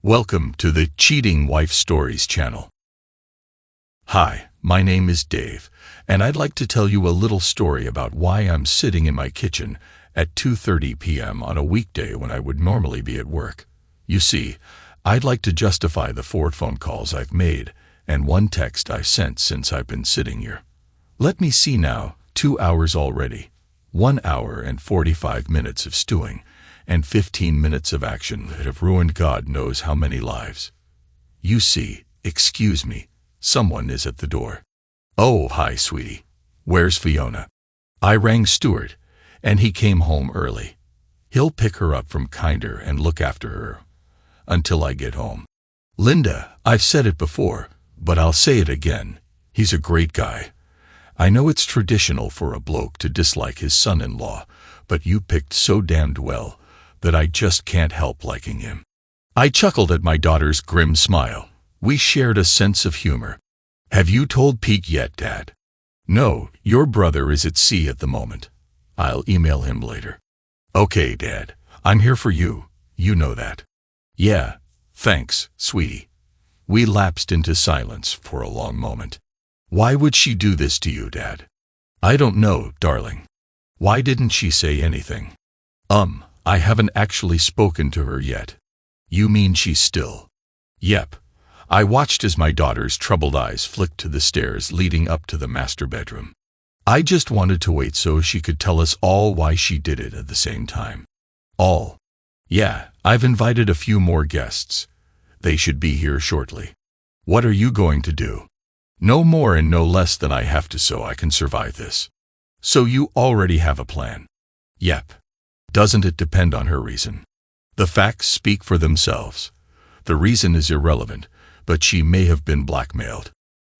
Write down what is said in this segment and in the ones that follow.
Welcome to the Cheating Wife Stories channel. Hi, my name is Dave, and I'd like to tell you a little story about why I'm sitting in my kitchen at 2:30 p.m. on a weekday when I would normally be at work. You see, I'd like to justify the 4 phone calls I've made and 1 text I've sent since I've been sitting here. Let me see now, 2 hours already, 1 hour and 45 minutes of stewing, and 15 minutes of action that have ruined God knows how many lives. You see, excuse me, someone is at the door. Oh, hi, sweetie. Where's Fiona? I rang Stuart, and he came home early. He'll pick her up from Kinder and look after her until I get home. Linda, I've said it before, but I'll say it again. He's a great guy. I know it's traditional for a bloke to dislike his son-in-law, but you picked so damned well that I just can't help liking him. I chuckled at my daughter's grim smile. We shared a sense of humor. Have you told Pete yet, Dad? No, your brother is at sea at the moment. I'll email him later. Okay, Dad, I'm here for you. You know that. Yeah, thanks, sweetie. We lapsed into silence for a long moment. Why would she do this to you, Dad? I don't know, darling. Why didn't she say anything? I haven't actually spoken to her yet. You mean she's still? Yep. I watched as my daughter's troubled eyes flicked to the stairs leading up to the master bedroom. I just wanted to wait so she could tell us all why she did it at the same time. All? Yeah, I've invited a few more guests. They should be here shortly. What are you going to do? No more and no less than I have to so I can survive this. So you already have a plan? Yep. Doesn't it depend on her reason? The facts speak for themselves. The reason is irrelevant, but she may have been blackmailed.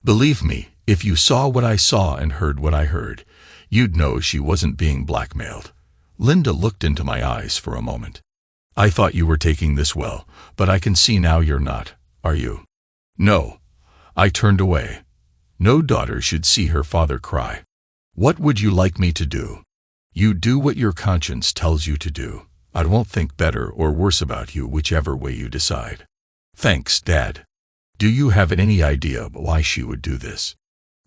Believe me, if you saw what I saw and heard what I heard, you'd know she wasn't being blackmailed. Linda looked into my eyes for a moment. I thought you were taking this well, but I can see now you're not, are you? No. I turned away. No daughter should see her father cry. What would you like me to do? You do what your conscience tells you to do. I won't think better or worse about you whichever way you decide. Thanks, Dad. Do you have any idea why she would do this?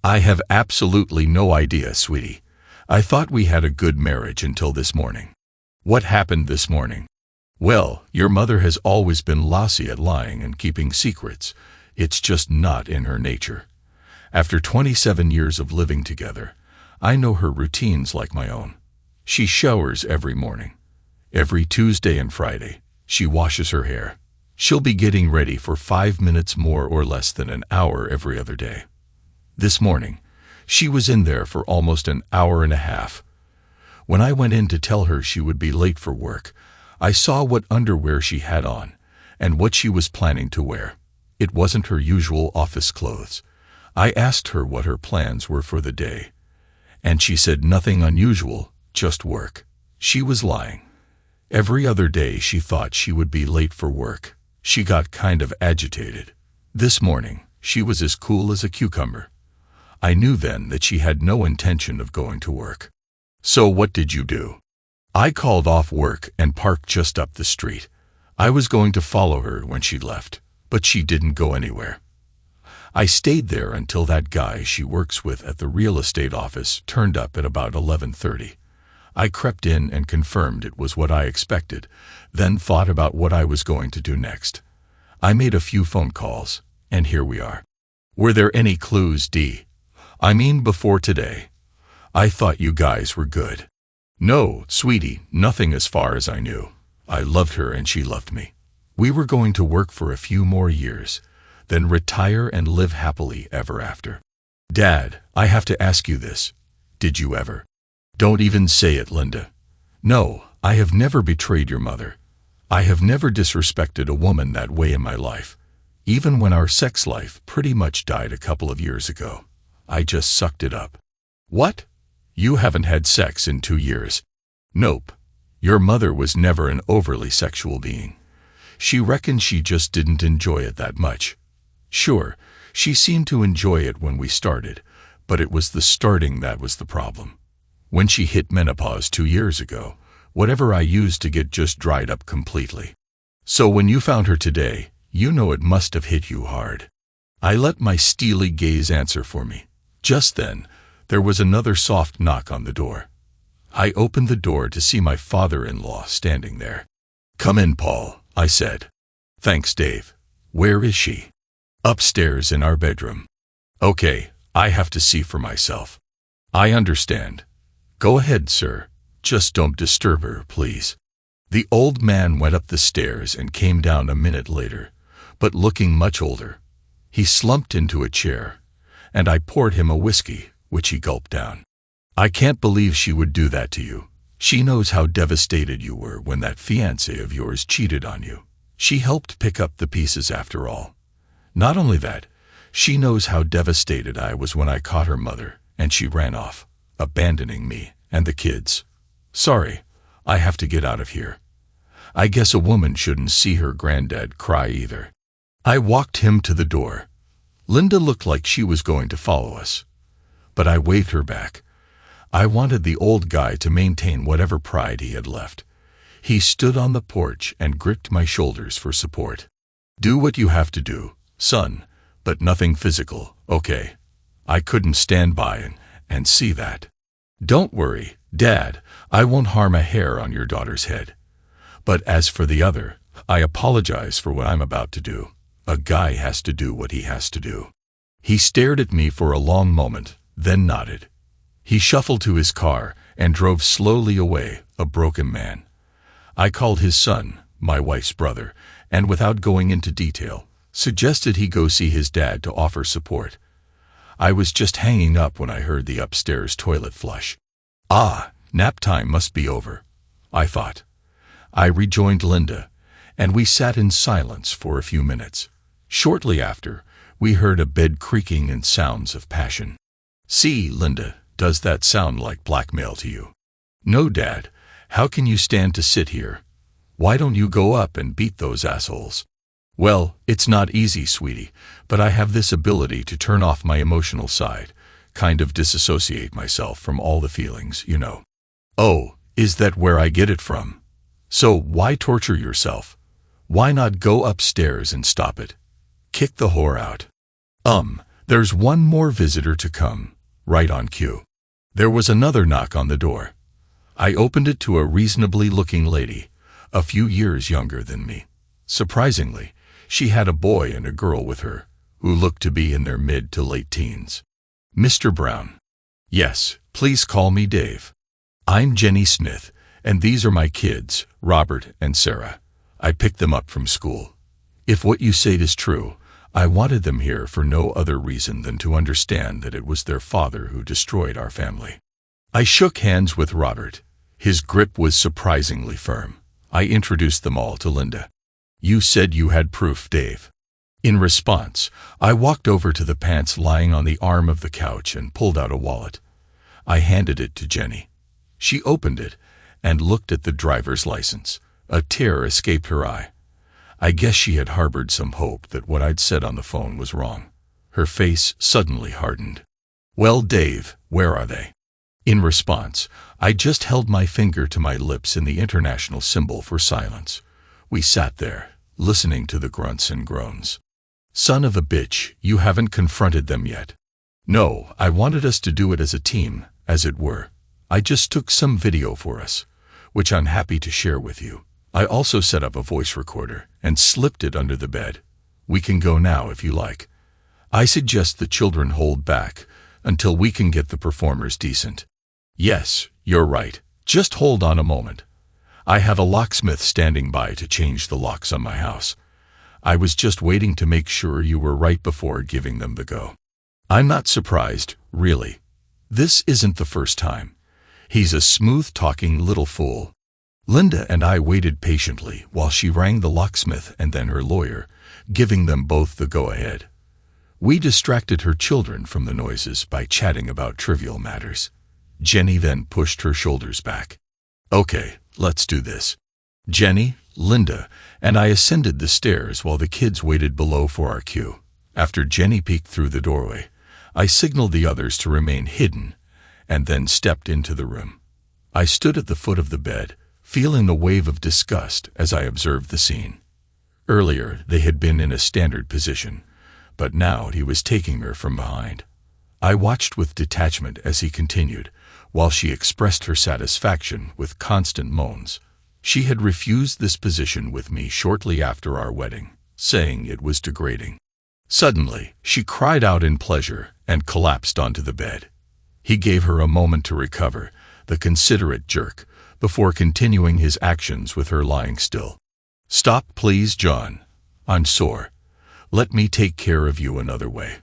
I have absolutely no idea, sweetie. I thought we had a good marriage until this morning. What happened this morning? Well, your mother has always been lousy at lying and keeping secrets. It's just not in her nature. After 27 years of living together, I know her routines like my own. She showers every morning. Every Tuesday and Friday, she washes her hair. She'll be getting ready for 5 minutes more or less than an hour every other day. This morning, she was in there for almost an hour and a half. When I went in to tell her she would be late for work, I saw what underwear she had on and what she was planning to wear. It wasn't her usual office clothes. I asked her what her plans were for the day, and she said nothing unusual, just work. She was lying. Every other day she thought she would be late for work. She got kind of agitated. This morning, she was as cool as a cucumber. I knew then that she had no intention of going to work. So what did you do? I called off work and parked just up the street. I was going to follow her when she left, but she didn't go anywhere. I stayed there until that guy she works with at the real estate office turned up at about 11:30. I crept in and confirmed it was what I expected, then thought about what I was going to do next. I made a few phone calls, and here we are. Were there any clues, Dee? I mean before today. I thought you guys were good. No, sweetie, nothing as far as I knew. I loved her and she loved me. We were going to work for a few more years, then retire and live happily ever after. Dad, I have to ask you this. Did you ever? Don't even say it, Linda. No, I have never betrayed your mother. I have never disrespected a woman that way in my life. Even when our sex life pretty much died a couple of years ago, I just sucked it up. What? You haven't had sex in 2 years? Nope. Your mother was never an overly sexual being. She reckoned she just didn't enjoy it that much. Sure, she seemed to enjoy it when we started, but it was the starting that was the problem. When she hit menopause 2 years ago, whatever I used to get just dried up completely. So when you found her today, You know it must have hit you hard. I let my steely gaze answer for me. Just then, there was another soft knock on the door. I opened the door to see my father-in-law standing there. "Come in, Paul," I said. "Thanks, Dave. Where is she?" "Upstairs in our bedroom." "Okay, I have to see for myself." "I understand. Go ahead, sir. Just don't disturb her, please." The old man went up the stairs and came down a minute later, but looking much older. He slumped into a chair, and I poured him a whiskey, which he gulped down. "I can't believe she would do that to you. She knows how devastated you were when that fiancé of yours cheated on you. She helped pick up the pieces after all. Not only that, she knows how devastated I was when I caught her mother, and she ran off, abandoning me and the kids. Sorry, I have to get out of here. I guess a woman shouldn't see her granddad cry either." I walked him to the door. Linda looked like she was going to follow us, but I waved her back. I wanted the old guy to maintain whatever pride he had left. He stood on the porch and gripped my shoulders for support. "Do what you have to do, son, but nothing physical, okay?" I couldn't stand by and see that. "Don't worry, Dad, I won't harm a hair on your daughter's head. But as for the other, I apologize for what I'm about to do. A guy has to do what he has to do." He stared at me for a long moment, then nodded. He shuffled to his car and drove slowly away, a broken man. I called his son, my wife's brother, and without going into detail, suggested he go see his dad to offer support. I was just hanging up when I heard the upstairs toilet flush. Ah, nap time must be over, I thought. I rejoined Linda, and we sat in silence for a few minutes. Shortly after, we heard a bed creaking and sounds of passion. "See, Linda, does that sound like blackmail to you?" "No, Dad. How can you stand to sit here? Why don't you go up and beat those assholes?" "Well, it's not easy, sweetie, but I have this ability to turn off my emotional side, kind of disassociate myself from all the feelings, you know." "Oh, is that where I get it from? So why torture yourself? Why not go upstairs and stop it? Kick the whore out." There's one more visitor to come, right on cue." There was another knock on the door. I opened it to a reasonably looking lady, a few years younger than me. Surprisingly, she had a boy and a girl with her, who looked to be in their mid to late teens. "Mr. Brown." "Yes, please call me Dave. I'm Jenny Smith, and these are my kids, Robert and Sarah. I picked them up from school. If what you say is true, I wanted them here for no other reason than to understand that it was their father who destroyed our family." I shook hands with Robert. His grip was surprisingly firm. I introduced them all to Linda. "You said you had proof, Dave." In response, I walked over to the pants lying on the arm of the couch and pulled out a wallet. I handed it to Jenny. She opened it and looked at the driver's license. A tear escaped her eye. I guess she had harbored some hope that what I'd said on the phone was wrong. Her face suddenly hardened. "Well, Dave, where are they?" In response, I just held my finger to my lips in the international symbol for silence. We sat there, listening to the grunts and groans. "Son of a bitch, you haven't confronted them yet." "No, I wanted us to do it as a team, as it were. I just took some video for us, which I'm happy to share with you. I also set up a voice recorder and slipped it under the bed. We can go now if you like. I suggest the children hold back until we can get the performers decent." "Yes, you're right. Just hold on a moment. I have a locksmith standing by to change the locks on my house. I was just waiting to make sure you were right before giving them the go." I'm not surprised, really. This isn't the first time. He's a smooth-talking little fool. Linda and I waited patiently while she rang the locksmith and then her lawyer, giving them both the go-ahead. We distracted her children from the noises by chatting about trivial matters. Jenny then pushed her shoulders back. "Okay, let's do this." Jenny, Linda, and I ascended the stairs while the kids waited below for our cue. After Jenny peeked through the doorway, I signaled the others to remain hidden and then stepped into the room. I stood at the foot of the bed, feeling a wave of disgust as I observed the scene. Earlier, they had been in a standard position, but now he was taking her from behind. I watched with detachment as he continued, while she expressed her satisfaction with constant moans. She had refused this position with me shortly after our wedding, saying it was degrading. Suddenly, she cried out in pleasure and collapsed onto the bed. He gave her a moment to recover, the considerate jerk, before continuing his actions with her lying still. "Stop, please, John. I'm sore. Let me take care of you another way."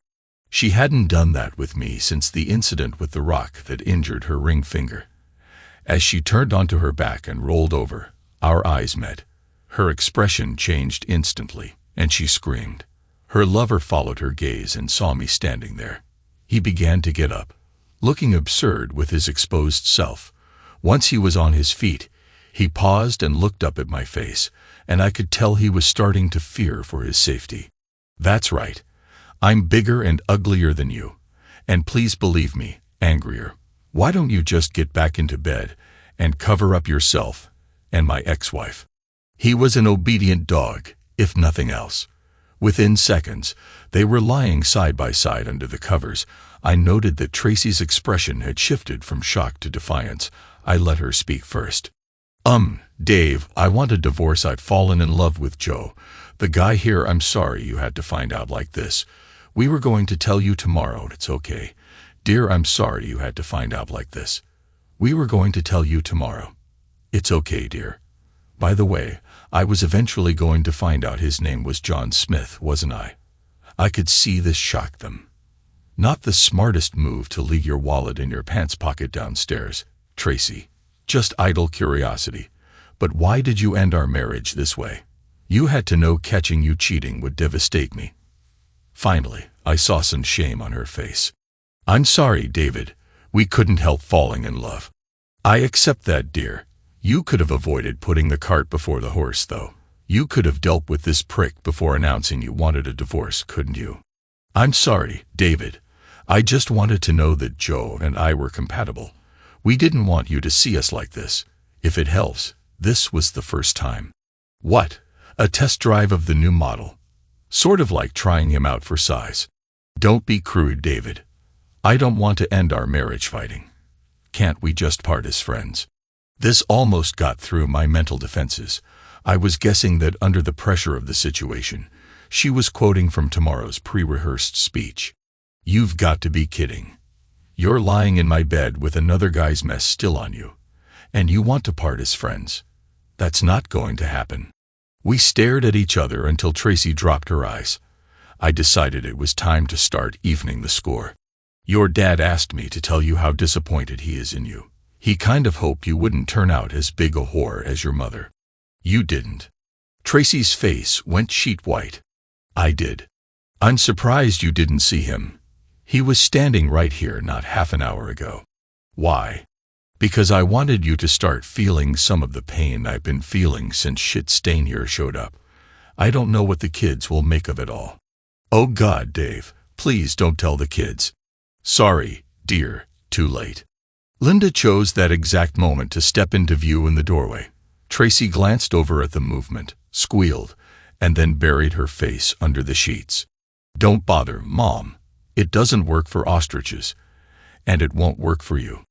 She hadn't done that with me since the incident with the rock that injured her ring finger. As she turned onto her back and rolled over, our eyes met. Her expression changed instantly, and she screamed. Her lover followed her gaze and saw me standing there. He began to get up, looking absurd with his exposed self. Once he was on his feet, he paused and looked up at my face, and I could tell he was starting to fear for his safety. "That's right. I'm bigger and uglier than you, and please believe me, angrier. Why don't you just get back into bed and cover up yourself and my ex-wife?" He was an obedient dog, if nothing else. Within seconds, they were lying side by side under the covers. I noted that Tracy's expression had shifted from shock to defiance. I let her speak first. Dave, I want a divorce. I've fallen in love with Joe. The guy here. I'm sorry you had to find out like this. We were going to tell you tomorrow. It's okay. Dear, I'm sorry you had to find out like this. We were going to tell you tomorrow. It's okay, dear. By the way, I was eventually going to find out his name was John Smith, wasn't I? I could see this shocked them. Not the smartest move to leave your wallet in your pants pocket downstairs, Tracy. Just idle curiosity. But why did you end our marriage this way? You had to know catching you cheating would devastate me. Finally, I saw some shame on her face. I'm sorry, David. We couldn't help falling in love. I accept that, dear. You could have avoided putting the cart before the horse, though. You could have dealt with this prick before announcing you wanted a divorce, couldn't you? I'm sorry, David. I just wanted to know that Joe and I were compatible. We didn't want you to see us like this. If it helps, this was the first time. What? A test drive of the new model? Sort of like trying him out for size. Don't be crude, David. I don't want to end our marriage fighting. Can't we just part as friends? This almost got through my mental defenses. I was guessing that under the pressure of the situation, she was quoting from tomorrow's pre-rehearsed speech. You've got to be kidding. You're lying in my bed with another guy's mess still on you, and you want to part as friends. That's not going to happen. We stared at each other until Tracy dropped her eyes. I decided it was time to start evening the score. Your dad asked me to tell you how disappointed he is in you. He kind of hoped you wouldn't turn out as big a whore as your mother. You didn't. Tracy's face went sheet white. I did. I'm surprised you didn't see him. He was standing right here not half an hour ago. Why? Because I wanted you to start feeling some of the pain I've been feeling since shit stain here showed up. I don't know what the kids will make of it all. Oh God, Dave, please don't tell the kids. Sorry, dear, too late. Linda chose that exact moment to step into view in the doorway. Tracy glanced over at the movement, squealed, and then buried her face under the sheets. Don't bother, Mom. It doesn't work for ostriches, and it won't work for you.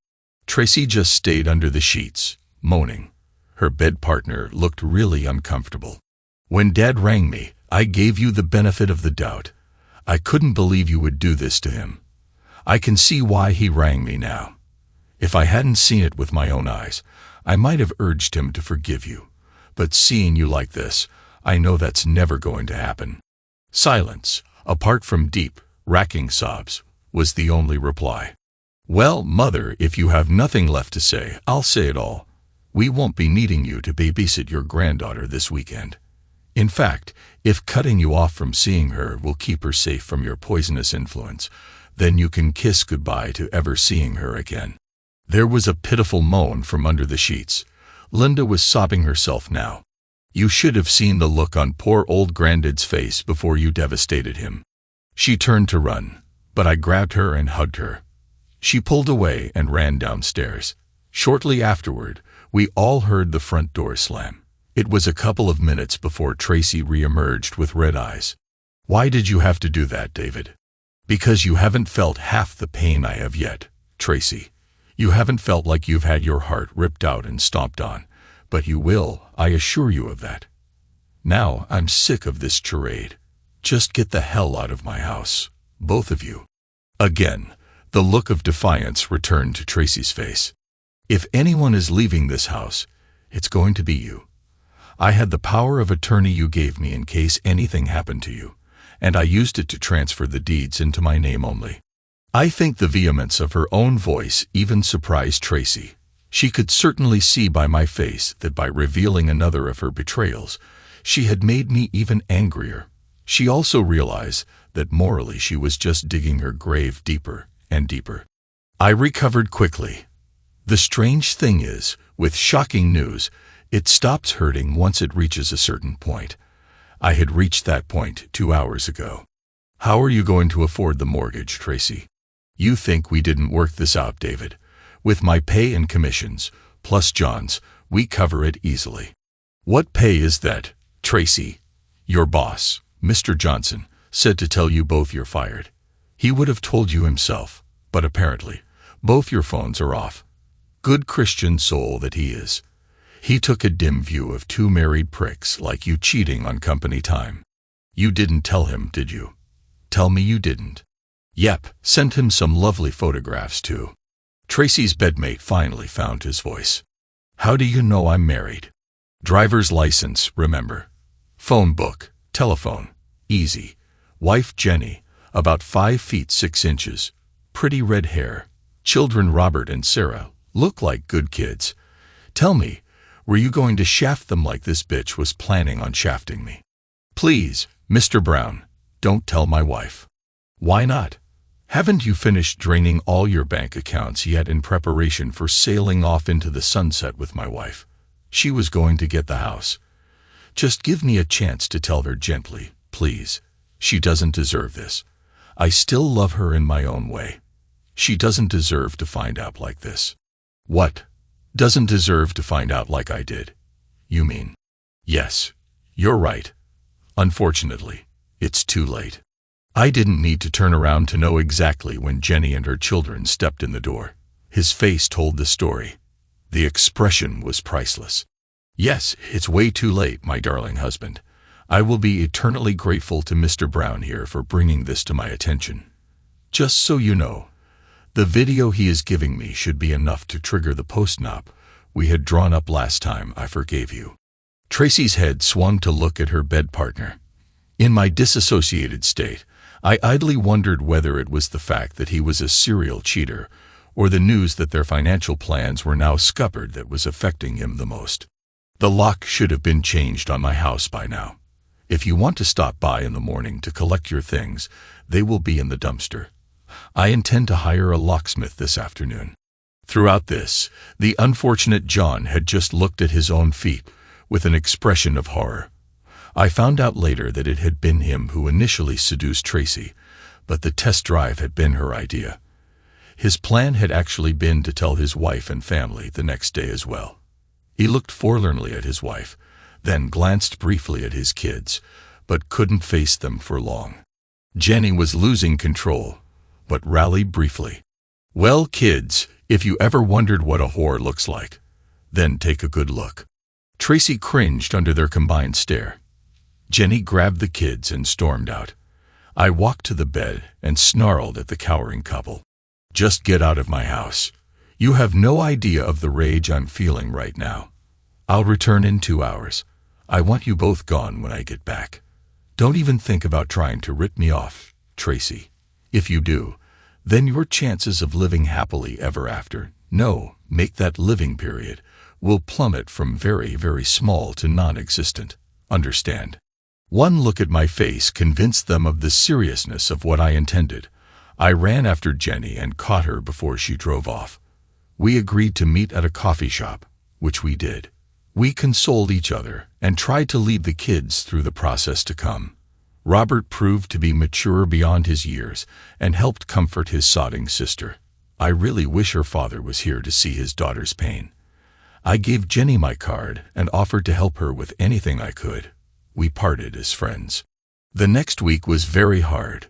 Tracy just stayed under the sheets, moaning. Her bed partner looked really uncomfortable. When Dad rang me, I gave you the benefit of the doubt. I couldn't believe you would do this to him. I can see why he rang me now. If I hadn't seen it with my own eyes, I might have urged him to forgive you. But seeing you like this, I know that's never going to happen. Silence, apart from deep, racking sobs, was the only reply. Well, Mother, if you have nothing left to say, I'll say it all. We won't be needing you to babysit your granddaughter this weekend. In fact, if cutting you off from seeing her will keep her safe from your poisonous influence, then you can kiss goodbye to ever seeing her again. There was a pitiful moan from under the sheets. Linda was sobbing herself now. You should have seen the look on poor old Granddad's face before you devastated him. She turned to run, but I grabbed her and hugged her. She pulled away and ran downstairs. Shortly afterward, we all heard the front door slam. It was a couple of minutes before Tracy re-emerged with red eyes. "Why did you have to do that, David?" "Because you haven't felt half the pain I have yet, Tracy. You haven't felt like you've had your heart ripped out and stomped on, but you will, I assure you of that. Now I'm sick of this charade. Just get the hell out of my house, both of you." Again, the look of defiance returned to Tracy's face. "If anyone is leaving this house, it's going to be you. I had the power of attorney you gave me in case anything happened to you, and I used it to transfer the deeds into my name only." I think the vehemence of her own voice even surprised Tracy. She could certainly see by my face that by revealing another of her betrayals, she had made me even angrier. She also realized that morally she was just digging her grave deeper and deeper. I recovered quickly. The strange thing is, with shocking news, it stops hurting once it reaches a certain point. I had reached that point 2 hours ago. "How are you going to afford the mortgage, Tracy?" "You think we didn't work this out, David. With my pay and commissions, plus John's, we cover it easily." "What pay is that, Tracy?" "Your boss, Mr. Johnson, said to tell you both you're fired. He would have told you himself, but apparently, both your phones are off. Good Christian soul that he is. He took a dim view of two married pricks like you cheating on company time. You didn't tell him, did you? Tell me you didn't." "Yep, sent him some lovely photographs too." Tracy's bedmate finally found his voice. "How do you know I'm married?" "Driver's license, remember. Phone book, telephone, easy. Wife Jenny, about 5 feet 6 inches. Pretty red hair. Children Robert and Sarah, look like good kids. Tell me, were you going to shaft them like this bitch was planning on shafting me?" "Please, Mr. Brown, don't tell my wife." "Why not? Haven't you finished draining all your bank accounts yet in preparation for sailing off into the sunset with my wife? She was going to get the house. Just give me a chance to tell her gently, please. She doesn't deserve this. I still love her in my own way. She doesn't deserve to find out like this." "What? Doesn't deserve to find out like I did? You mean?" "Yes, you're right. Unfortunately, it's too late. I didn't need to turn around to know exactly when Jenny and her children stepped in the door." His face told the story. The expression was priceless. "Yes, it's way too late, my darling husband. I will be eternally grateful to Mr. Brown here for bringing this to my attention. Just so you know, the video he is giving me should be enough to trigger the post-nop we had drawn up last time I forgave you." Tracy's head swung to look at her bed partner. In my disassociated state, I idly wondered whether it was the fact that he was a serial cheater or the news that their financial plans were now scuppered that was affecting him the most. "The lock should have been changed on my house by now. If you want to stop by in the morning to collect your things, they will be in the dumpster. I intend to hire a locksmith this afternoon." Throughout this, the unfortunate John had just looked at his own feet with an expression of horror. I found out later that it had been him who initially seduced Tracy, but the test drive had been her idea. His plan had actually been to tell his wife and family the next day as well. He looked forlornly at his wife, then glanced briefly at his kids, but couldn't face them for long. Jenny was losing control, but rallied briefly. "Well, kids, if you ever wondered what a whore looks like, then take a good look." Tracy cringed under their combined stare. Jenny grabbed the kids and stormed out. I walked to the bed and snarled at the cowering couple. "Just get out of my house. You have no idea of the rage I'm feeling right now. I'll return in 2 hours. I want you both gone when I get back. Don't even think about trying to rip me off, Tracy. If you do, then your chances of living happily ever after, make that living period, will plummet from very, very small to non-existent. Understand?" One look at my face convinced them of the seriousness of what I intended. I ran after Jenny and caught her before she drove off. We agreed to meet at a coffee shop, which we did. We consoled each other and tried to lead the kids through the process to come. Robert proved to be mature beyond his years and helped comfort his sobbing sister. I really wish her father was here to see his daughter's pain. I gave Jenny my card and offered to help her with anything I could. We parted as friends. The next week was very hard.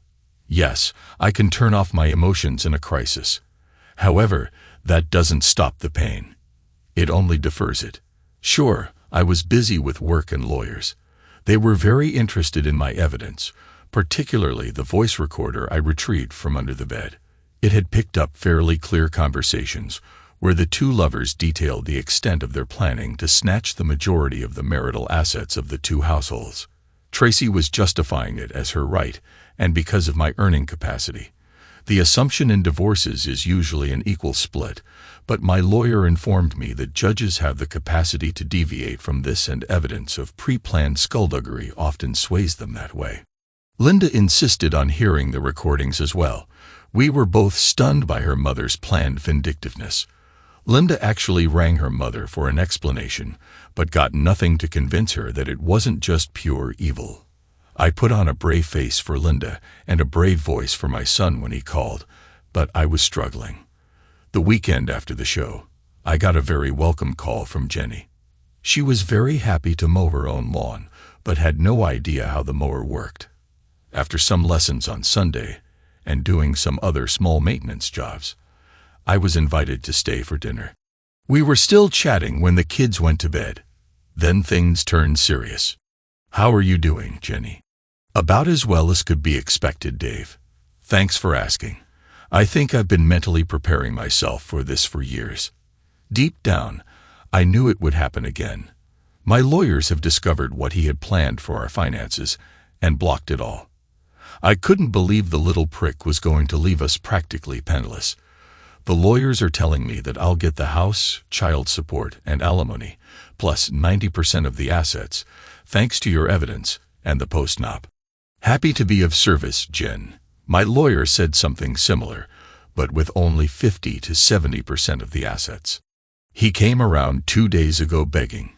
Yes, I can turn off my emotions in a crisis. However, that doesn't stop the pain. It only defers it. Sure, I was busy with work and lawyers. They were very interested in my evidence, particularly the voice recorder I retrieved from under the bed. It had picked up fairly clear conversations where the two lovers detailed the extent of their planning to snatch the majority of the marital assets of the two households. Tracy was justifying it as her right and because of my earning capacity. The assumption in divorces is usually an equal split, but my lawyer informed me that judges have the capacity to deviate from this and evidence of pre-planned skullduggery often sways them that way. Linda insisted on hearing the recordings as well. We were both stunned by her mother's planned vindictiveness. Linda actually rang her mother for an explanation, but got nothing to convince her that it wasn't just pure evil. I put on a brave face for Linda and a brave voice for my son when he called, but I was struggling. The weekend after the show, I got a very welcome call from Jenny. She was very happy to mow her own lawn, but had no idea how the mower worked. After some lessons on Sunday and doing some other small maintenance jobs, I was invited to stay for dinner. We were still chatting when the kids went to bed. Then things turned serious. "How are you doing, Jenny?" "About as well as could be expected, Dave. Thanks for asking. I think I've been mentally preparing myself for this for years. Deep down, I knew it would happen again. My lawyers have discovered what he had planned for our finances and blocked it all. I couldn't believe the little prick was going to leave us practically penniless. The lawyers are telling me that I'll get the house, child support, and alimony, plus 90% of the assets, thanks to your evidence and the post-nop. Happy to be of service, Jen. My lawyer said something similar, but with only 50 to 70% of the assets. He came around 2 days ago begging.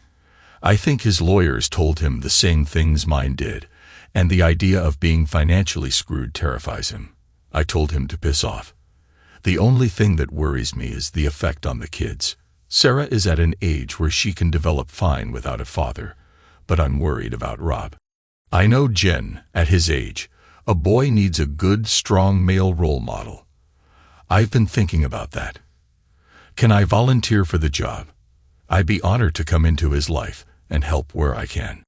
I think his lawyers told him the same things mine did, and the idea of being financially screwed terrifies him. I told him to piss off. The only thing that worries me is the effect on the kids. Sarah is at an age where she can develop fine without a father, but I'm worried about Rob. I know, Jen, at his age, a boy needs a good, strong male role model. I've been thinking about that. Can I volunteer for the job? I'd be honored to come into his life and help where I can."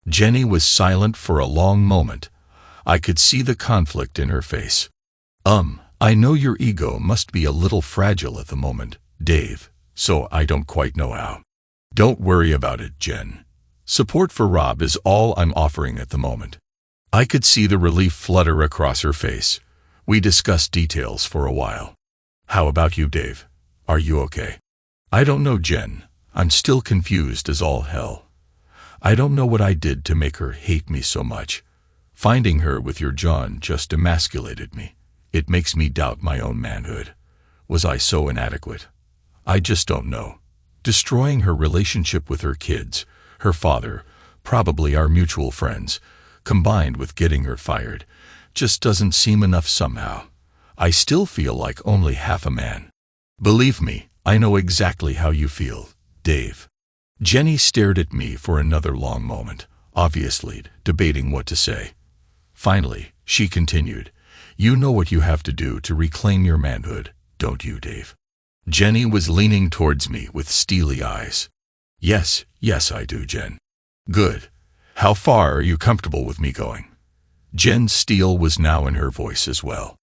Jenny was silent for a long moment. I could see the conflict in her face. I know your ego must be a little fragile at the moment, Dave, so I don't quite know how. Don't worry about it, Jen. Support for Rob is all I'm offering at the moment." I could see the relief flutter across her face. We discussed details for a while. "How about you, Dave? Are you okay?" "I don't know, Jen. I'm still confused as all hell. I don't know what I did to make her hate me so much. Finding her with your John just emasculated me. It makes me doubt my own manhood. Was I so inadequate? I just don't know. Destroying her relationship with her kids, her father, probably our mutual friends, combined with getting her fired, just doesn't seem enough somehow. I still feel like only half a man. Believe me, I know exactly how you feel, Dave." Jenny stared at me for another long moment, obviously debating what to say. Finally, she continued, "You know what you have to do to reclaim your manhood, don't you, Dave?" Jenny was leaning towards me with steely eyes. Yes, I do, Jen." "Good. How far are you comfortable with me going?" Jen's steel was now in her voice as well.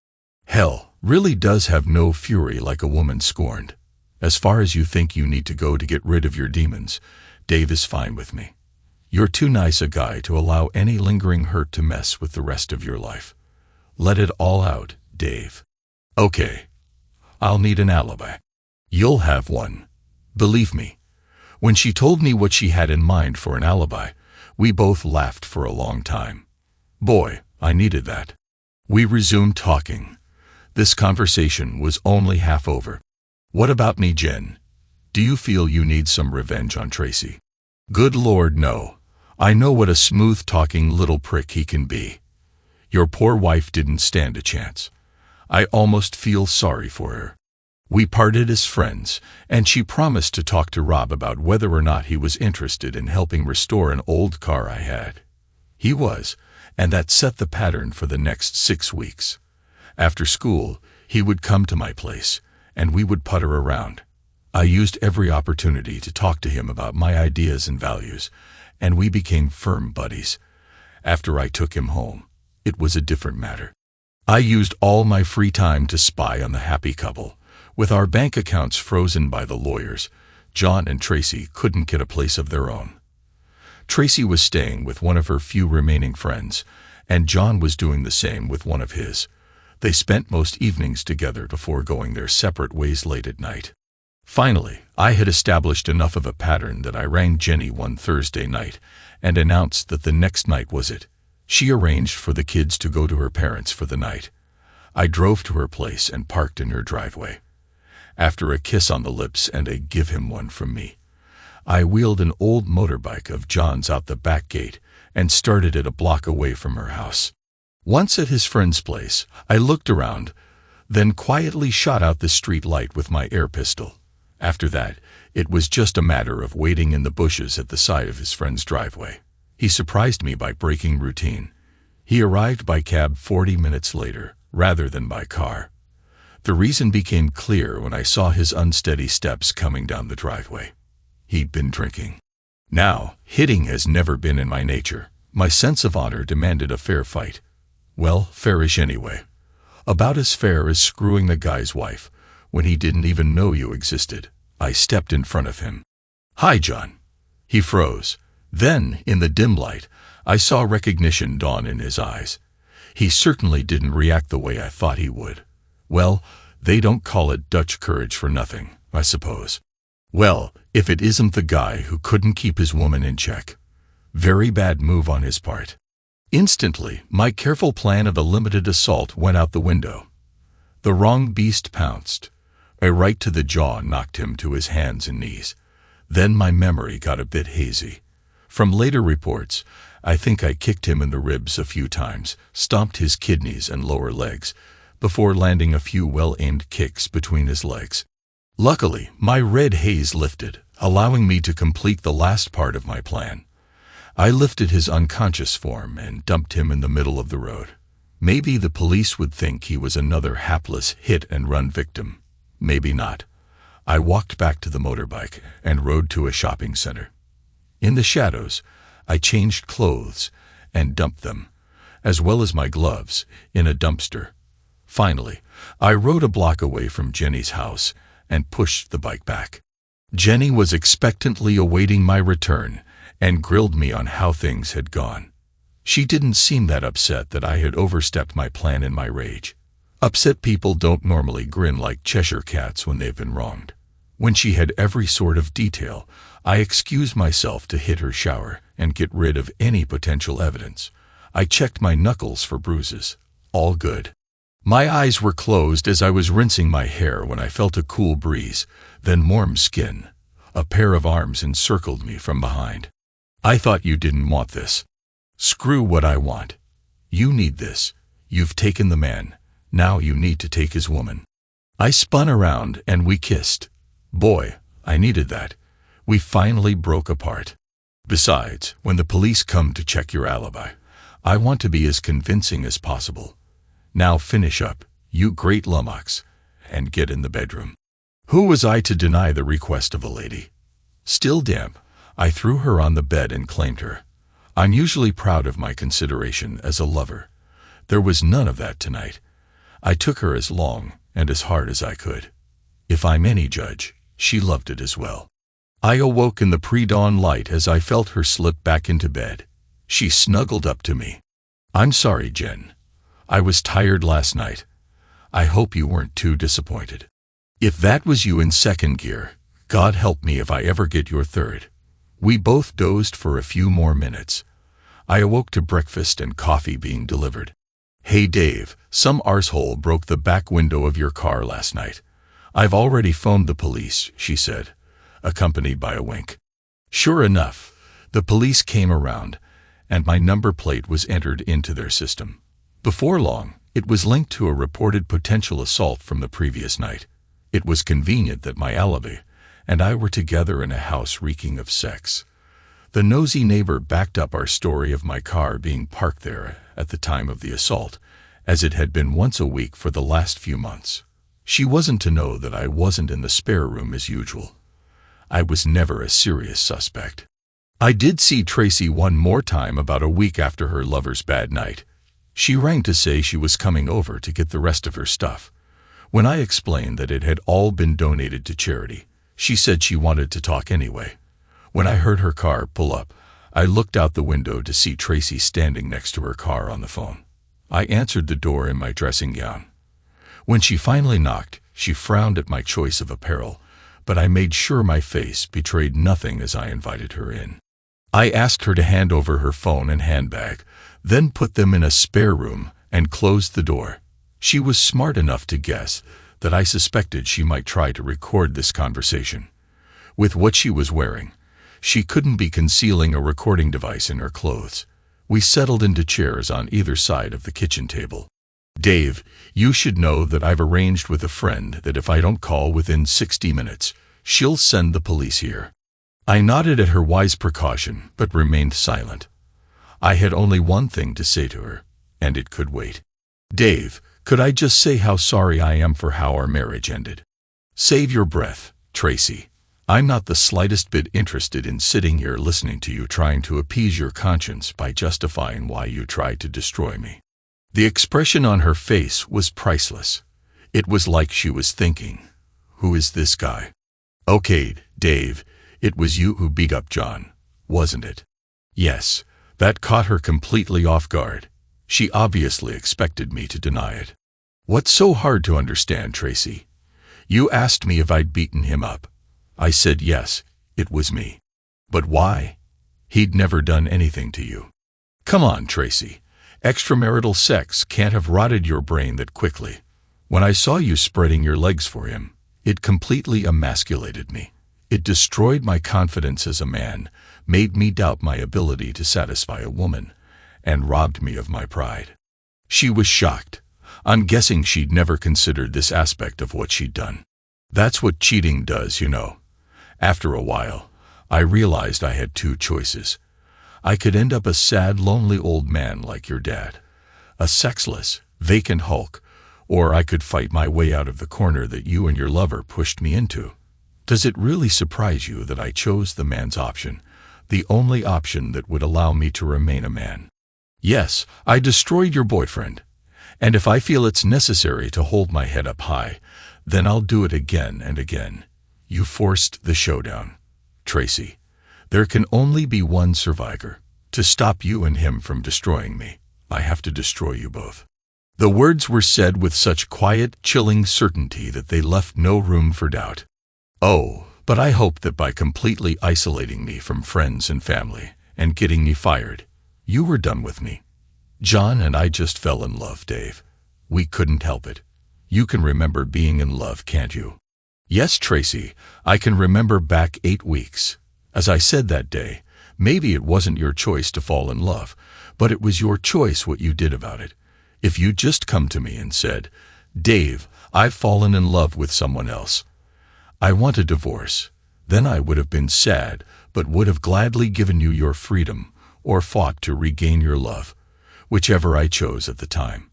"Hell really does have no fury like a woman scorned. As far as you think you need to go to get rid of your demons, Dave is fine with me. You're too nice a guy to allow any lingering hurt to mess with the rest of your life. Let it all out, Dave." "Okay. I'll need an alibi." "You'll have one. Believe me." When she told me what she had in mind for an alibi, we both laughed for a long time. Boy, I needed that. We resumed talking. This conversation was only half over. "What about me, Jen? Do you feel you need some revenge on Tracy?" "Good Lord, no. I know what a smooth-talking little prick he can be. Your poor wife didn't stand a chance. I almost feel sorry for her. We parted as friends, and she promised to talk to Rob about whether or not he was interested in helping restore an old car I had. He was, and that set the pattern for the next 6 weeks. After school, he would come to my place, and we would putter around. I used every opportunity to talk to him about my ideas and values, and we became firm buddies. After I took him home, it was a different matter. I used all my free time to spy on the happy couple. With our bank accounts frozen by the lawyers, John and Tracy couldn't get a place of their own. Tracy was staying with one of her few remaining friends, and John was doing the same with one of his. They spent most evenings together before going their separate ways late at night. Finally, I had established enough of a pattern that I rang Jenny one Thursday night and announced that the next night was it. She arranged for the kids to go to her parents for the night. I drove to her place and parked in her driveway. After a kiss on the lips and a "give him one from me," I wheeled an old motorbike of John's out the back gate and started it a block away from her house. Once at his friend's place, I looked around, then quietly shot out the street light with my air pistol. After that, it was just a matter of waiting in the bushes at the side of his friend's driveway. He surprised me by breaking routine. He arrived by cab 40 minutes later, rather than by car. The reason became clear when I saw his unsteady steps coming down the driveway. He'd been drinking. Now, hitting has never been in my nature. My sense of honor demanded a fair fight. Well, fairish anyway. About as fair as screwing the guy's wife when he didn't even know you existed. I stepped in front of him. "Hi, John." He froze. Then, in the dim light, I saw recognition dawn in his eyes. He certainly didn't react the way I thought he would. Well, they don't call it Dutch courage for nothing, I suppose. Well, if it isn't the guy who couldn't keep his woman in check. Very bad move on his part. Instantly, my careful plan of a limited assault went out the window. The wrong beast pounced. A right to the jaw knocked him to his hands and knees. Then my memory got a bit hazy. From later reports, I think I kicked him in the ribs a few times, stomped his kidneys and lower legs, before landing a few well-aimed kicks between his legs. Luckily, my red haze lifted, allowing me to complete the last part of my plan. I lifted his unconscious form and dumped him in the middle of the road. Maybe the police would think he was another hapless hit-and-run victim. Maybe not. I walked back to the motorbike and rode to a shopping center. In the shadows, I changed clothes and dumped them, as well as my gloves, in a dumpster. Finally, I rode a block away from Jenny's house and pushed the bike back. Jenny was expectantly awaiting my return and grilled me on how things had gone. She didn't seem that upset that I had overstepped my plan in my rage. Upset people don't normally grin like Cheshire cats when they've been wronged. When she had every sort of detail, I excused myself to hit her shower and get rid of any potential evidence. I checked my knuckles for bruises. All good. My eyes were closed as I was rinsing my hair when I felt a cool breeze, then warm skin. A pair of arms encircled me from behind. "I thought you didn't want this." "Screw what I want. You need this. You've taken the man. Now you need to take his woman." I spun around and we kissed. Boy, I needed that. We finally broke apart. Besides, when the police come to check your alibi, I want to be as convincing as possible. Now finish up, you great lummox, and get in the bedroom. Who was I to deny the request of a lady? Still damp, I threw her on the bed and claimed her. I'm usually proud of my consideration as a lover. There was none of that tonight. I took her as long and as hard as I could. If I'm any judge, she loved it as well. I awoke in the pre-dawn light as I felt her slip back into bed. She snuggled up to me. "I'm sorry, Jen. I was tired last night. I hope you weren't too disappointed. If that was you in second gear, God help me if I ever get your third." We both dozed for a few more minutes. I awoke to breakfast and coffee being delivered. "Hey Dave, some arsehole broke the back window of your car last night. I've already phoned the police," she said, accompanied by a wink. Sure enough, the police came around, and my number plate was entered into their system. Before long, it was linked to a reported potential assault from the previous night. It was convenient that my alibi and I were together in a house reeking of sex. The nosy neighbor backed up our story of my car being parked there at the time of the assault, as it had been once a week for the last few months. She wasn't to know that I wasn't in the spare room as usual. I was never a serious suspect. I did see Tracy one more time about a week after her lover's bad night. She rang to say she was coming over to get the rest of her stuff. When I explained that it had all been donated to charity, she said she wanted to talk anyway. When I heard her car pull up, I looked out the window to see Tracy standing next to her car on the phone. I answered the door in my dressing gown. When she finally knocked, she frowned at my choice of apparel, but I made sure my face betrayed nothing as I invited her in. I asked her to hand over her phone and handbag, then put them in a spare room and closed the door. She was smart enough to guess that I suspected she might try to record this conversation. With what she was wearing, she couldn't be concealing a recording device in her clothes. We settled into chairs on either side of the kitchen table. "Dave, you should know that I've arranged with a friend that if I don't call within 60 minutes, she'll send the police here." I nodded at her wise precaution, but remained silent. I had only one thing to say to her, and it could wait. "Dave, could I just say how sorry I am for how our marriage ended?" "Save your breath, Tracy. I'm not the slightest bit interested in sitting here listening to you trying to appease your conscience by justifying why you tried to destroy me." The expression on her face was priceless. It was like she was thinking, "Who is this guy?" "Okay, Dave, it was you who beat up John, wasn't it?" "Yes." That caught her completely off guard. She obviously expected me to deny it. "What's so hard to understand, Tracy? You asked me if I'd beaten him up. I said yes, it was me. But why? He'd never done anything to you." "Come on, Tracy. Extramarital sex can't have rotted your brain that quickly. When I saw you spreading your legs for him, it completely emasculated me. It destroyed my confidence as a man, made me doubt my ability to satisfy a woman, and robbed me of my pride." She was shocked. I'm guessing she'd never considered this aspect of what she'd done. "That's what cheating does, you know." After a while, I realized I had two choices. I could end up a sad, lonely old man like your dad, a sexless, vacant hulk, or I could fight my way out of the corner that you and your lover pushed me into. Does it really surprise you that I chose the man's option, the only option that would allow me to remain a man? Yes, I destroyed your boyfriend, and if I feel it's necessary to hold my head up high, then I'll do it again and again. You forced the showdown, Tracy. There can only be one survivor. To stop you and him from destroying me, I have to destroy you both." The words were said with such quiet, chilling certainty that they left no room for doubt. "Oh, but I hoped that by completely isolating me from friends and family and getting me fired, you were done with me. John and I just fell in love, Dave. We couldn't help it. You can remember being in love, can't you?" "Yes, Tracy, I can remember back 8 weeks. As I said that day, maybe it wasn't your choice to fall in love, but it was your choice what you did about it. If you'd just come to me and said, 'Dave, I've fallen in love with someone else. I want a divorce,' then I would have been sad, but would have gladly given you your freedom or fought to regain your love, whichever I chose at the time.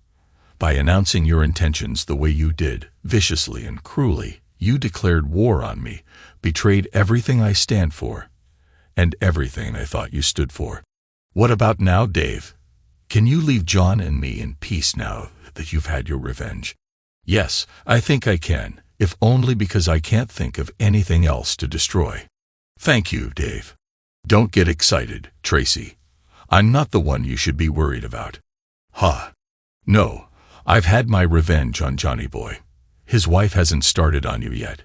By announcing your intentions the way you did, viciously and cruelly, you declared war on me, betrayed everything I stand for, and everything I thought you stood for. What about now, Dave? Can you leave John and me in peace now that you've had your revenge?" "Yes, I think I can, if only because I can't think of anything else to destroy." "Thank you, Dave." "Don't get excited, Tracy. I'm not the one you should be worried about." "Huh. No, I've had my revenge on Johnny Boy. His wife hasn't started on you yet.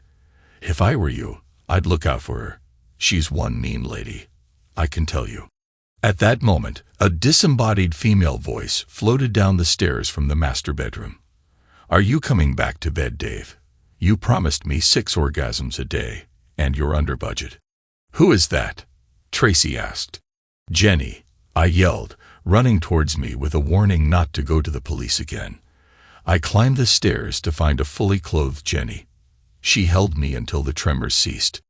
If I were you, I'd look out for her. She's one mean lady, I can tell you." At that moment, a disembodied female voice floated down the stairs from the master bedroom. "Are you coming back to bed, Dave? You promised me 6 orgasms a day, and you're under budget." "Who is that?" Tracy asked. "Jenny," I yelled, running towards me with a warning not to go to the police again. I climbed the stairs to find a fully clothed Jenny. She held me until the tremors ceased.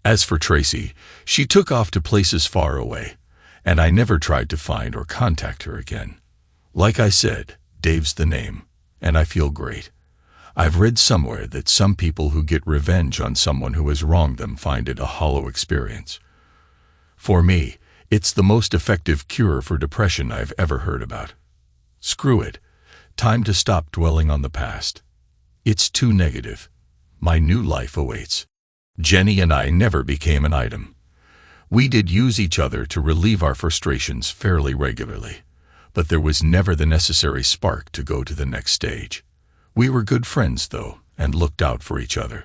As for Tracy, she took off to places far away, and I never tried to find or contact her again. Like I said, Dave's the name, and I feel great. I've read somewhere that some people who get revenge on someone who has wronged them find it a hollow experience. For me, it's the most effective cure for depression I've ever heard about. Screw it. Time to stop dwelling on the past. It's too negative. My new life awaits. Jenny and I never became an item. We did use each other to relieve our frustrations fairly regularly, but there was never the necessary spark to go to the next stage. We were good friends, though, and looked out for each other.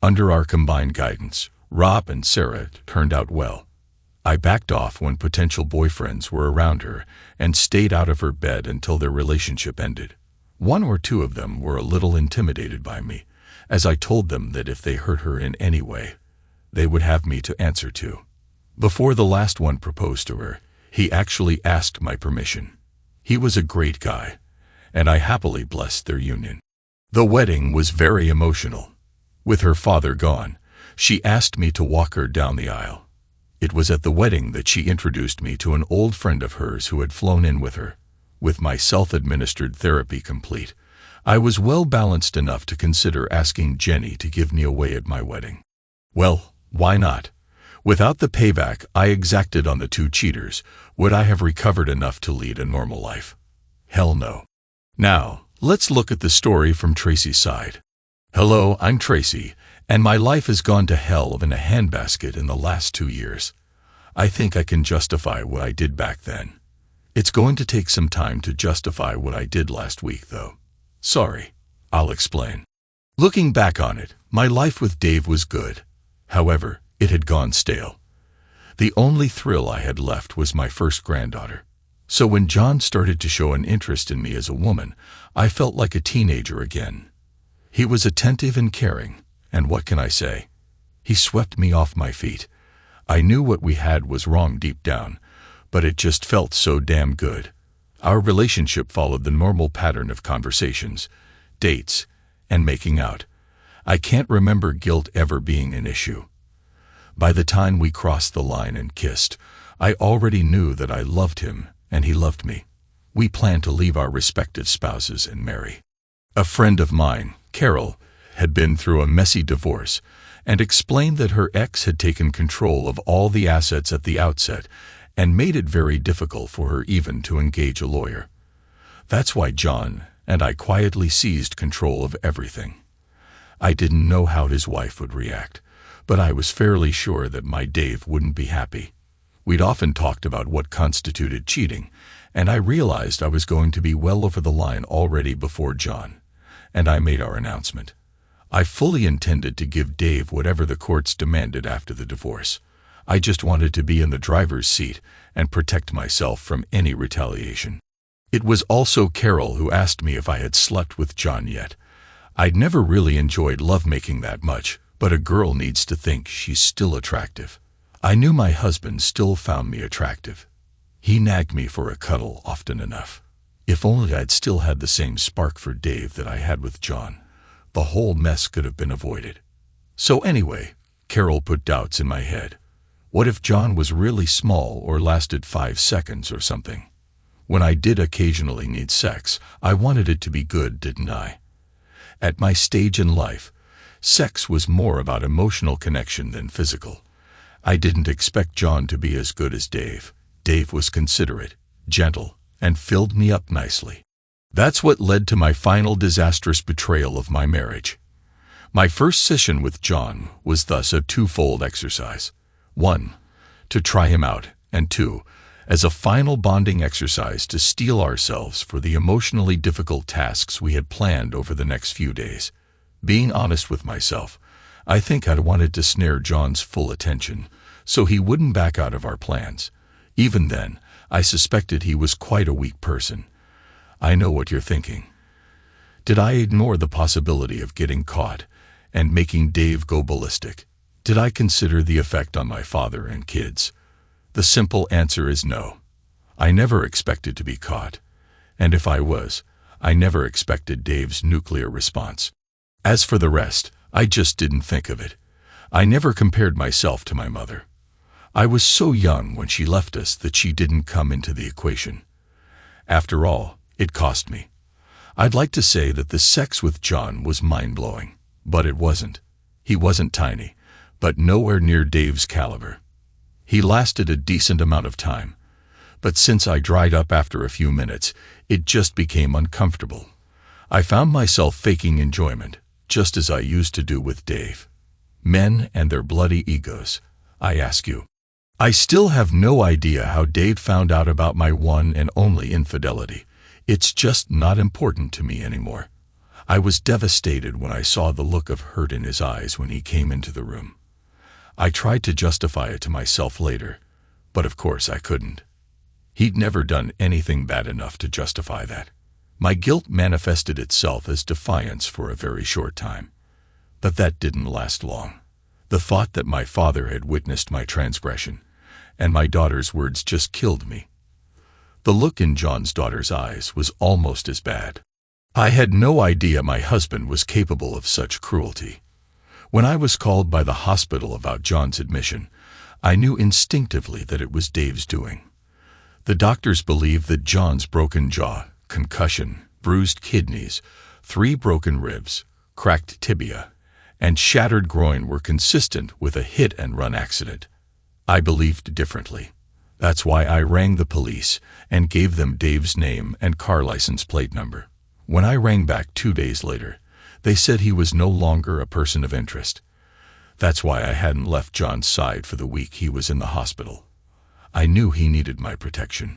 Under our combined guidance, Rob and Sarah turned out well. I backed off when potential boyfriends were around her and stayed out of her bed until their relationship ended. One or two of them were a little intimidated by me, as I told them that if they hurt her in any way, they would have me to answer to. Before the last one proposed to her, he actually asked my permission. He was a great guy, and I happily blessed their union. The wedding was very emotional. With her father gone, she asked me to walk her down the aisle. It was at the wedding that she introduced me to an old friend of hers who had flown in with her. With my self-administered therapy complete, I was well balanced enough to consider asking Jenny to give me away at my wedding. Well, why not? Without the payback I exacted on the two cheaters, would I have recovered enough to lead a normal life? Hell no. Now, let's look at the story from Tracy's side. Hello, I'm Tracy, and my life has gone to hell in a handbasket in the last 2 years. I think I can justify what I did back then. It's going to take some time to justify what I did last week, though. Sorry, I'll explain. Looking back on it, my life with Dave was good. However, it had gone stale. The only thrill I had left was my first granddaughter. So when John started to show an interest in me as a woman, I felt like a teenager again. He was attentive and caring, and what can I say? He swept me off my feet. I knew what we had was wrong deep down, but it just felt so damn good. Our relationship followed the normal pattern of conversations, dates, and making out. I can't remember guilt ever being an issue. By the time we crossed the line and kissed, I already knew that I loved him and he loved me. We planned to leave our respective spouses and marry. A friend of mine, Carol, had been through a messy divorce and explained that her ex had taken control of all the assets at the outset and made it very difficult for her even to engage a lawyer. That's why John and I quietly seized control of everything. I didn't know how his wife would react, but I was fairly sure that my Dave wouldn't be happy. We'd often talked about what constituted cheating, and I realized I was going to be well over the line already before John, and I made our announcement. I fully intended to give Dave whatever the courts demanded after the divorce. I just wanted to be in the driver's seat and protect myself from any retaliation. It was also Carol who asked me if I had slept with John yet. I'd never really enjoyed lovemaking that much, but a girl needs to think she's still attractive. I knew my husband still found me attractive. He nagged me for a cuddle often enough. If only I'd still had the same spark for Dave that I had with John, the whole mess could have been avoided. So anyway, Carol put doubts in my head. What if John was really small or lasted 5 seconds or something? When I did occasionally need sex, I wanted it to be good, didn't I? At my stage in life, sex was more about emotional connection than physical. I didn't expect John to be as good as Dave. Dave was considerate, gentle, and filled me up nicely. That's what led to my final disastrous betrayal of my marriage. My first session with John was thus a twofold exercise. 1, to try him out, and 2, as a final bonding exercise to steel ourselves for the emotionally difficult tasks we had planned over the next few days. Being honest with myself, I think I'd wanted to snare John's full attention, so he wouldn't back out of our plans. Even then, I suspected he was quite a weak person. I know what you're thinking. Did I ignore the possibility of getting caught and making Dave go ballistic? Did I consider the effect on my father and kids? The simple answer is no. I never expected to be caught, and if I was, I never expected Dave's nuclear response. As for the rest, I just didn't think of it. I never compared myself to my mother. I was so young when she left us that she didn't come into the equation. After all, it cost me. I'd like to say that the sex with John was mind-blowing, but it wasn't. He wasn't tiny, but nowhere near Dave's caliber. He lasted a decent amount of time, but since I dried up after a few minutes, it just became uncomfortable. I found myself faking enjoyment, just as I used to do with Dave. Men and their bloody egos, I ask you. I still have no idea how Dave found out about my one and only infidelity. It's just not important to me anymore. I was devastated when I saw the look of hurt in his eyes when he came into the room. I tried to justify it to myself later, but of course I couldn't. He'd never done anything bad enough to justify that. My guilt manifested itself as defiance for a very short time. But that didn't last long. The thought that my father had witnessed my transgression, and my daughter's words just killed me. The look in John's daughter's eyes was almost as bad. I had no idea my husband was capable of such cruelty. When I was called by the hospital about John's admission, I knew instinctively that it was Dave's doing. The doctors believed that John's broken jaw, concussion, bruised kidneys, 3 broken ribs, cracked tibia, and shattered groin were consistent with a hit-and-run accident. I believed differently. That's why I rang the police and gave them Dave's name and car license plate number. When I rang back 2 days later, they said he was no longer a person of interest. That's why I hadn't left John's side for the week he was in the hospital. I knew he needed my protection.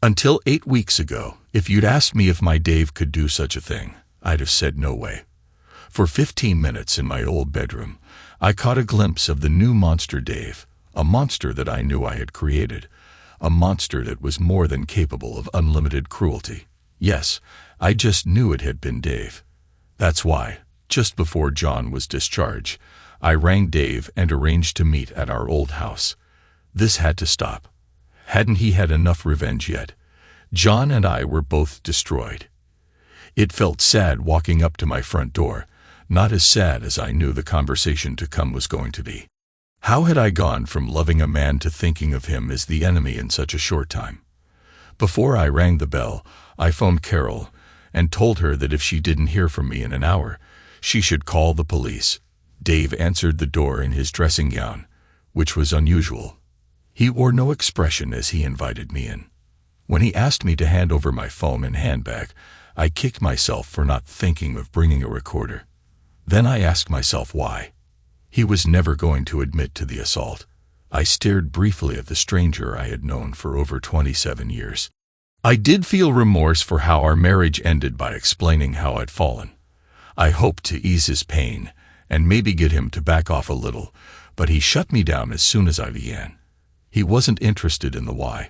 Until 8 weeks ago, if you'd asked me if my Dave could do such a thing, I'd have said no way. For 15 minutes in my old bedroom, I caught a glimpse of the new monster Dave, a monster that I knew I had created, a monster that was more than capable of unlimited cruelty. Yes, I just knew it had been Dave. That's why, just before John was discharged, I rang Dave and arranged to meet at our old house. This had to stop. Hadn't he had enough revenge yet? John and I were both destroyed. It felt sad walking up to my front door, not as sad as I knew the conversation to come was going to be. How had I gone from loving a man to thinking of him as the enemy in such a short time? Before I rang the bell, I phoned Carol and told her that if she didn't hear from me in an hour, she should call the police. Dave answered the door in his dressing gown, which was unusual. He wore no expression as he invited me in. When he asked me to hand over my phone and handbag, I kicked myself for not thinking of bringing a recorder. Then I asked myself why. He was never going to admit to the assault. I stared briefly at the stranger I had known for over 27 years. I did feel remorse for how our marriage ended by explaining how I'd fallen. I hoped to ease his pain and maybe get him to back off a little, but he shut me down as soon as I began. He wasn't interested in the why.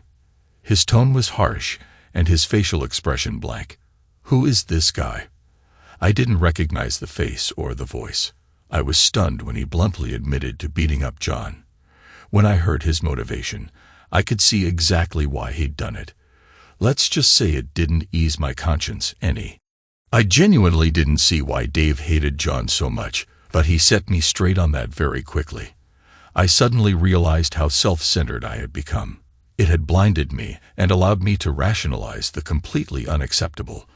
His tone was harsh and his facial expression blank. Who is this guy? I didn't recognize the face or the voice. I was stunned when he bluntly admitted to beating up John. When I heard his motivation, I could see exactly why he'd done it. Let's just say it didn't ease my conscience any. I genuinely didn't see why Dave hated John so much, but he set me straight on that very quickly. I suddenly realized how self-centered I had become. It had blinded me and allowed me to rationalize the completely unacceptable.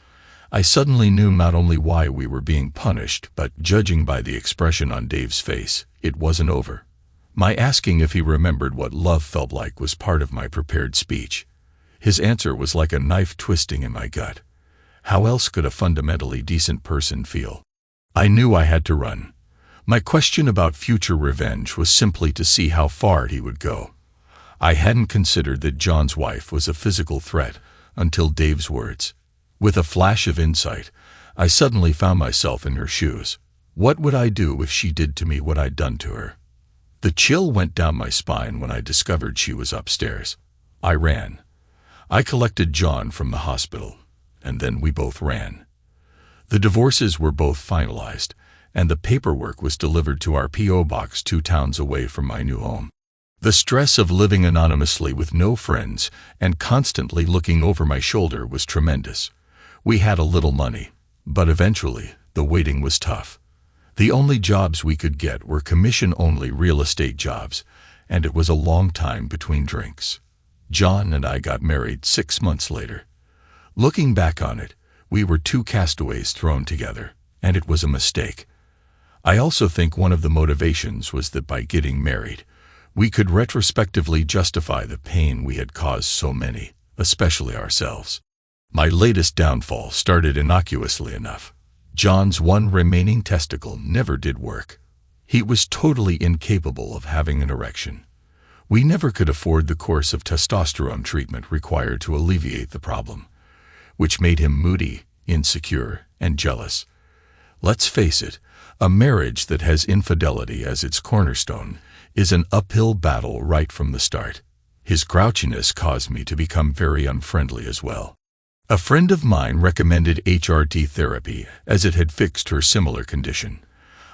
I suddenly knew not only why we were being punished, but judging by the expression on Dave's face, it wasn't over. My asking if he remembered what love felt like was part of my prepared speech. His answer was like a knife twisting in my gut. How else could a fundamentally decent person feel? I knew I had to run. My question about future revenge was simply to see how far he would go. I hadn't considered that John's wife was a physical threat until Dave's words. With a flash of insight, I suddenly found myself in her shoes. What would I do if she did to me what I'd done to her? The chill went down my spine when I discovered she was upstairs. I ran. I collected John from the hospital, and then we both ran. The divorces were both finalized, and the paperwork was delivered to our P.O. box 2 towns away from my new home. The stress of living anonymously with no friends and constantly looking over my shoulder was tremendous. We had a little money, but eventually the waiting was tough. The only jobs we could get were commission-only real estate jobs, and it was a long time between drinks. John and I got married 6 months later. Looking back on it, we were two castaways thrown together, and it was a mistake. I also think one of the motivations was that by getting married, we could retrospectively justify the pain we had caused so many, especially ourselves. My latest downfall started innocuously enough. John's one remaining testicle never did work. He was totally incapable of having an erection. We never could afford the course of testosterone treatment required to alleviate the problem, which made him moody, insecure, and jealous. Let's face it, a marriage that has infidelity as its cornerstone is an uphill battle right from the start. His grouchiness caused me to become very unfriendly as well. A friend of mine recommended HRT therapy as it had fixed her similar condition.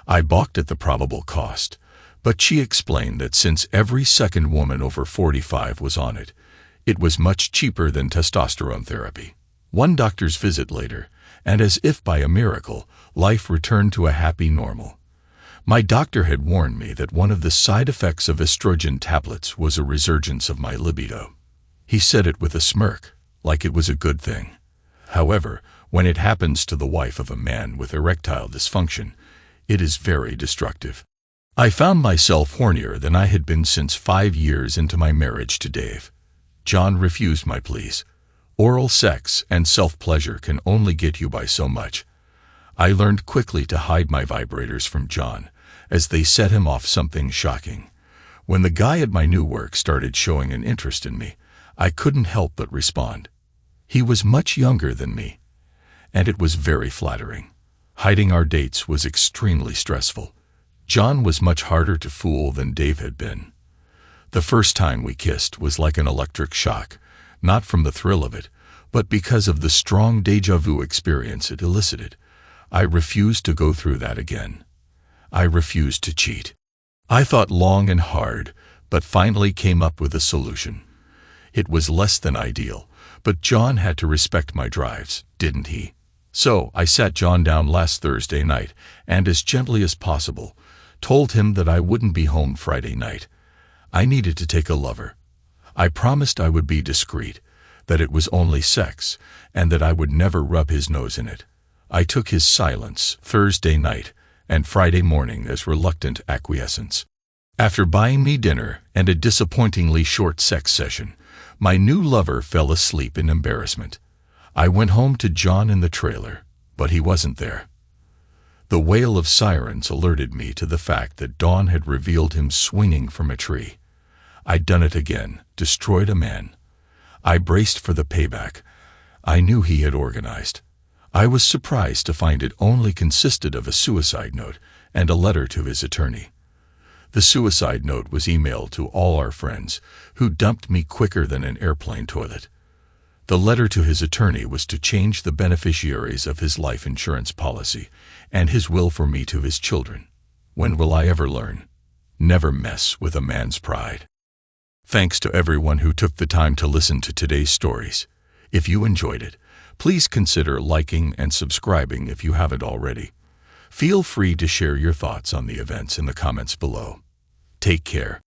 I balked at the probable cost, but she explained that since every second woman over 45 was on it, it was much cheaper than testosterone therapy. One doctor's visit later, and as if by a miracle, life returned to a happy normal. My doctor had warned me that one of the side effects of estrogen tablets was a resurgence of my libido. He said it with a smirk, like it was a good thing. However, when it happens to the wife of a man with erectile dysfunction, it is very destructive. I found myself hornier than I had been since 5 years into my marriage to Dave. John refused my pleas. Oral sex and self-pleasure can only get you by so much. I learned quickly to hide my vibrators from John, as they set him off something shocking. When the guy at my new work started showing an interest in me, I couldn't help but respond. He was much younger than me, and it was very flattering. Hiding our dates was extremely stressful. John was much harder to fool than Dave had been. The first time we kissed was like an electric shock, not from the thrill of it, but because of the strong déjà vu experience it elicited. I refused to go through that again. I refused to cheat. I thought long and hard, but finally came up with a solution. It was less than ideal, but John had to respect my drives, didn't he? So I sat John down last Thursday night and, as gently as possible, told him that I wouldn't be home Friday night. I needed to take a lover. I promised I would be discreet, that it was only sex, and that I would never rub his nose in it. I took his silence Thursday night and Friday morning as reluctant acquiescence. After buying me dinner and a disappointingly short sex session, my new lover fell asleep in embarrassment. I went home to John in the trailer, but he wasn't there. The wail of sirens alerted me to the fact that dawn had revealed him swinging from a tree. I'd done it again, destroyed a man. I braced for the payback. I knew he had organized. I was surprised to find it only consisted of a suicide note and a letter to his attorney. The suicide note was emailed to all our friends, who dumped me quicker than an airplane toilet. The letter to his attorney was to change the beneficiaries of his life insurance policy and his will for me to his children. When will I ever learn? Never mess with a man's pride. Thanks to everyone who took the time to listen to today's stories. If you enjoyed it, please consider liking and subscribing if you haven't already. Feel free to share your thoughts on the events in the comments below. Take care.